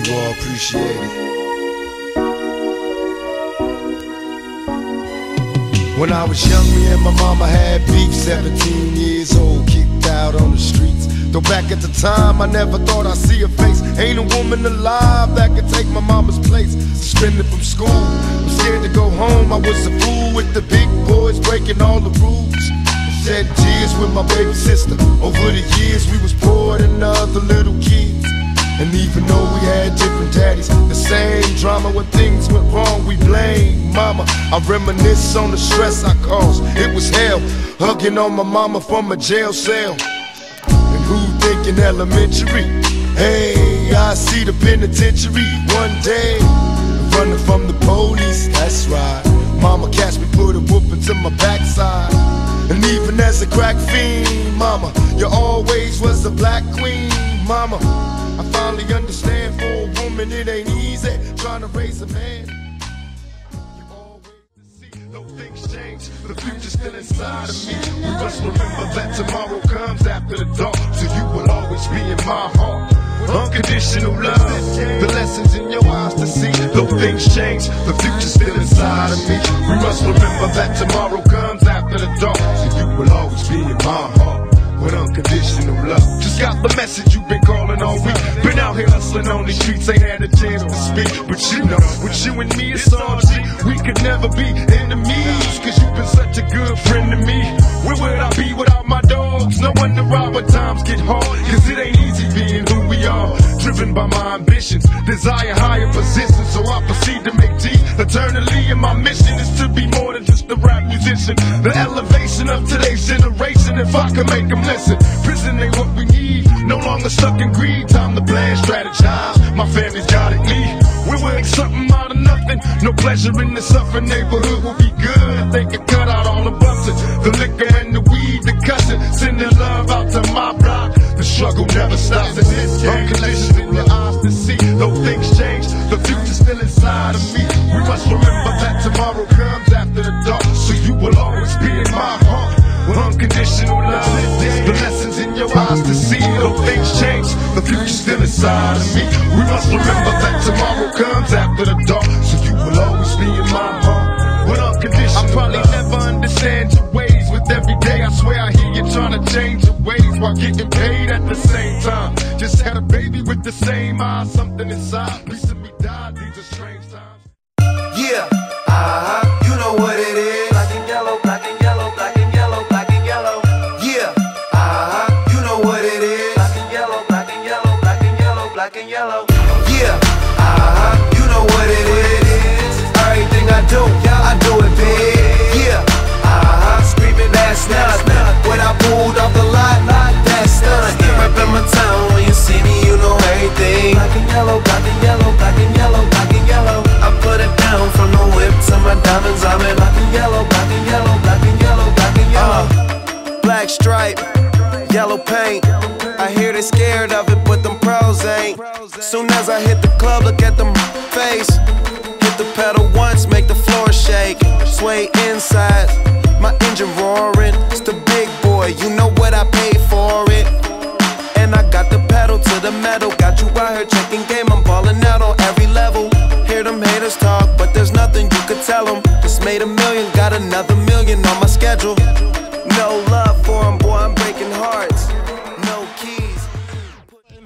You all appreciate it. When I was young, me and my mama had beef. 17 years old, kicked out on the streets. Though back at the time, I never thought I'd see her face. Ain't a woman alive that could take my mama's place. Suspended from school, I'm scared to go home. I was a fool with the big boys, breaking all the rules. Shed tears with my baby sister. Over the years, we was poor than other little kids. And even though we had different daddies, the same drama. When things went wrong, we blame mama. I reminisce on the stress I caused. It was hell, hugging on my mama from a jail cell. And who thinking elementary? Hey, I see the penitentiary one day. Running from the police, that's right. Mama catch me, put a whooping to my backside. And even as a crack fiend, mama, you always was a black queen, mama. I finally understand, for a woman it ain't easy trying to raise a man. You always see no things change, the future's still inside of me. We must remember that tomorrow comes after the dark, so you will always be in my heart. Unconditional love, the lessons in your eyes to see. Though things change, the future's still inside of me. We must remember that tomorrow comes after the dark, so you will always be in my heart. With unconditional love. Just got the message you've been calling all week. Been out here hustling on these streets, ain't had a chance to speak. But you know, with you and me it's all G. We could never be enemies, cause you've been such a good friend to me. Where would I be without my dogs? No wonder why when times get hard, cause it ain't easy being who we are. Driven by my ambitions, desire higher positions, so I proceed to make G eternally. And my mission is to be more than just a rap musician. The elevation of today's generation, if I can make them listen. Prison ain't what we need, no longer stuck in greed. Time to plan, strategize, my family's got it me. We're winning something out of nothing. No pleasure in the suffering, neighborhood will be good if they can cut out all the busting. The liquor and the weed, the cussing, sending love out to my block. The struggle never stops in this game. Unconditional in your eyes to see, though things change, the future's still inside of me. We must remember that tomorrow comes after the dark, so you will always be in my heart. With unconditional love, the lessons in your eyes to see. Though things change, the future's still inside of me. We must remember that tomorrow comes after the dark, so you will always be in my heart. With unconditional I probably never understand your ways. With every day I swear I hear you trying to change your ways, while getting paid at the same time. Just had a baby with the same eyes, something inside. Recently died, these are strange times. Yeah, you know what it is. Black and yellow, black and yellow, black and yellow, black and yellow. Yeah, you know what it is. Black and yellow, black and yellow, black and yellow, black and yellow. Yeah, you know what it is. Everything I do it big. Yeah, screaming last night when I pulled off the lot. That's done. Right in my town, when you see me, you know everything. Black and yellow, black and yellow, black and yellow, black and yellow. I put it down from the whip to my diamonds. I'm in black and yellow, black and yellow, black and yellow, black and yellow. Black stripe, yellow paint. I hear they scared of it, but them pros ain't. Soon as I hit the club, look at them face. Hit the pedal once, make the floor shake. Sway inside, my engine roaring. It's the big boy, you know what I paid for it. And I got the pedal to the metal. Got you out here checking game, I'm ballin' out on every level. Hear them haters talk, but there's nothing you could tell them. Just made $1 million, got another $1 million on my schedule. No love for them, boy, I'm breaking hearts. No keys.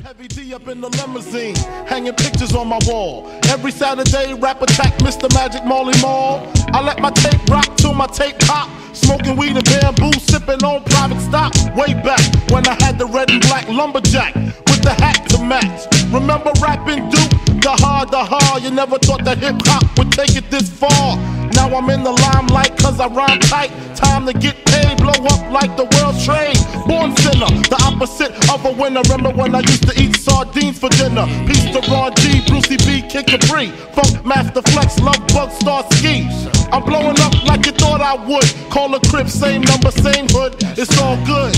Heavy D up in the limousine, hanging pictures on my wall. Every Saturday, rap attack Mr. Magic Marley Marl. I let my tape rock till my tape pop. Smoking weed and bamboo, sipping on private stock. Way back when I had the red and black lumberjack with the hat to match. Remember rapping Duke? The hard, you never thought that hip-hop would take it this far. Now I'm in the limelight cause I rhyme tight. Time to get paid, blow up like the world's trade. Born sinner, the opposite of a winner. Remember when I used to eat sardines for dinner? Peace to Ron G, Brucey B, Kid Capri, Funk Master Flex, Love Bug, Star Ski. I'm blowing up like you thought I would. Call a crib, same number, same hood. It's all good.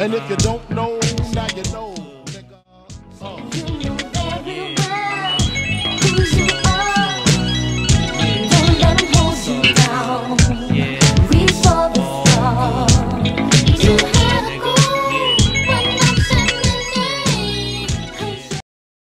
And if you don't know, now you know. Reach for the stars.